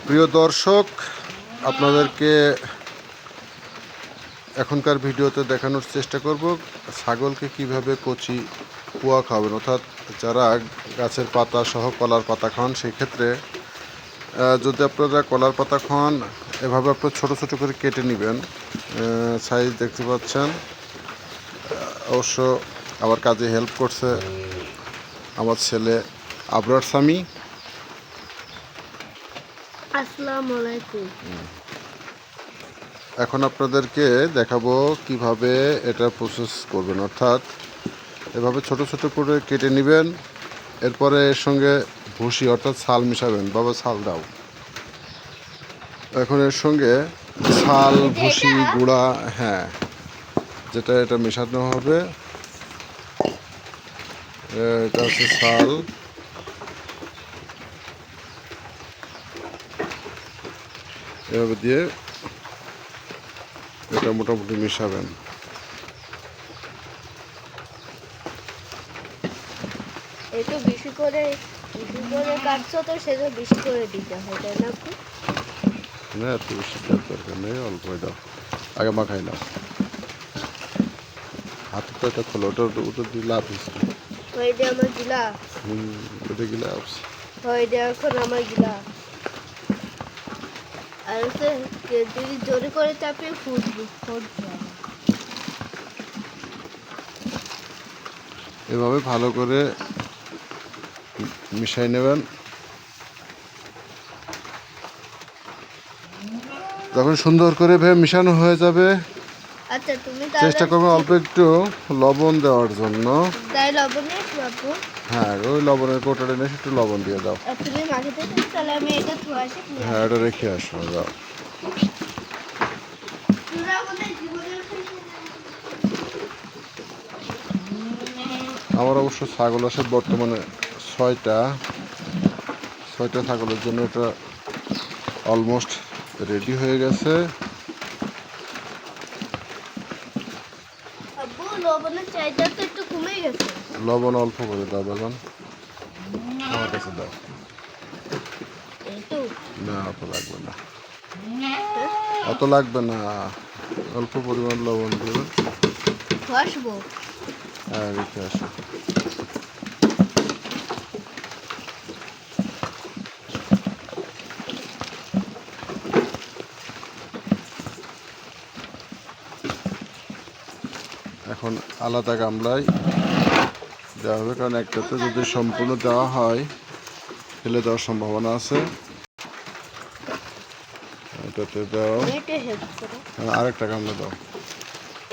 প্রিয় দর্শক, আপনাদেরকে এখনকার ভিডিওতে দেখানোর চেষ্টা করব ছাগলকে কিভাবে কচি কুয়া খাওয়াবেন। অর্থাৎ যারা গাছের পাতা সহ কলার পাতা খান, সেই ক্ষেত্রে যদি আপনারা কলার পাতা খান, এভাবে আপনার ছোট ছোট করে কেটে নেবেন। সাইজ দেখতে পাচ্ছেন। অবশ্য আমার কাজে হেল্প করছে আমার ছেলে আবরার স্বামী। আসসালামু আলাইকুম। এখন আপনাদেরকে দেখাবো কিভাবে এটা প্রসেস করবেন। অর্থাৎ এভাবে ছোট ছোট করে কেটে নেবেন, এরপরে এর সঙ্গে ভুসি অর্থাৎ ছাল মিশাবেন। বাবা ছাল দাও। এখন এর সঙ্গে ছাল, ভুসি, গুঁড়া, হ্যাঁ, যেটা এটা মেশানো হবে। এটা হচ্ছে ছাল, এভাবে দিয়ে এটা মোটামুটি মেশাবেন। একটু বেশি করে কাটছো তো সেটা বেশি করে দিতে হয়, তাই না? না, এত বেশি দেওয়ার দরকার নেই, অল্পই দাও। আগে মাখাই নাও। হাতে তো এটা খোলো, ওটা দিয়ে লাভ হয়েছে। হয়ে দে আমার গিলা। ওটা গিলাভ। হয়ে দে এখন আমার গিলা। আর যদি জোরে করে চাপিয়ে ফুটবে। এভাবে ভালো করে মিশাই নেবেন। যখন সুন্দর করে মিশানো হয়ে যাবে, আচ্ছা, তুমি চেষ্টা করবেন অল্প একটু লবণ দেওয়ার জন্য। তাই লবণে বাবু। হ্যাঁ, ওই লবণের কোটাটা নিয়ে একটু লবণ দিয়ে দাও। তুমি মাখিতে দিন, তাহলে আমি এটা ধোয়া আসি। হ্যাঁ, এটা রেখে আসো, দাও। আমার অবশ্য ছাগল আছে বর্তমানে 6টা ছাগলের জন্য এটা অলমোস্ট রেডি হয়ে গেছে। লবণের চাহিদা তো একটু কমে গেছে। লবণ অল্প করে দাও বাগান, আমার কাছে দাও। না, অত লাগবে না, অত লাগবে না, অল্প পরিমাণ লবণ দেবেন। আসবো। হ্যাঁ, রেখে আসো। এখন আলাদা গামলায় দেওয়া হবে, কারণ একটাতে যদি সম্পূর্ণ দেওয়া হয় ফেলে দেওয়ার সম্ভাবনা আছে। এটাতে দাও, আরেকটা গামলা দাও।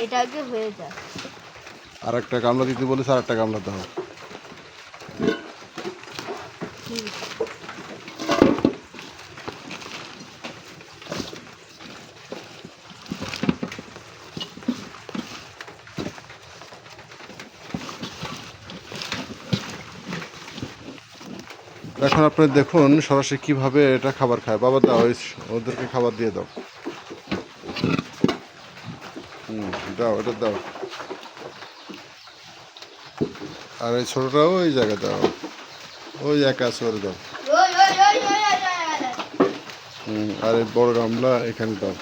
এটা আগে হয়ে যায়। আরেকটা গামলা দিতে বলেছে, আরেকটা গামলা দাও। এখন আপনি দেখুন সরাসরি কিভাবে এটা খাবার খায়। বাবা দাও, ওদেরকে খাবার দিয়ে দাও। দাও, এটা দাও। আর এই ছোটটাও ওই জায়গায় দাও, ওই একা আছে, ওরে দাও। আর এই বড় গামলা এখানে দাও।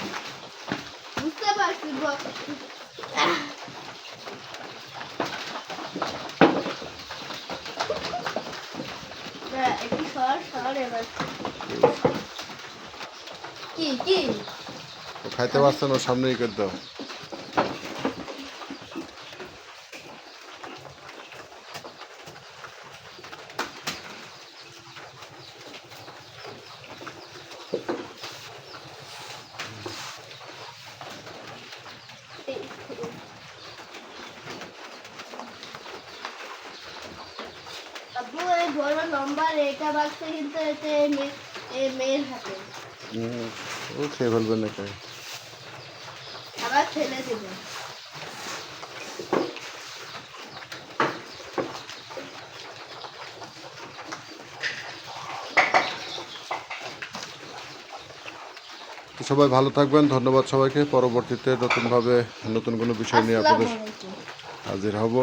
খাইতে পারছেন, ওর সামনেই করে দাও। লম্বা রেখা বাক্সে কিন্তু এতে মেয়ের হাতে। ও খেয়ে ফেলবেন না, আবার ফেলে দেবে। সবাই ভালো থাকবেন। ধন্যবাদ সবাইকে। পরবর্তীতে নতুনভাবে নতুন কোনো বিষয় নিয়ে আপনাদের হাজির হব।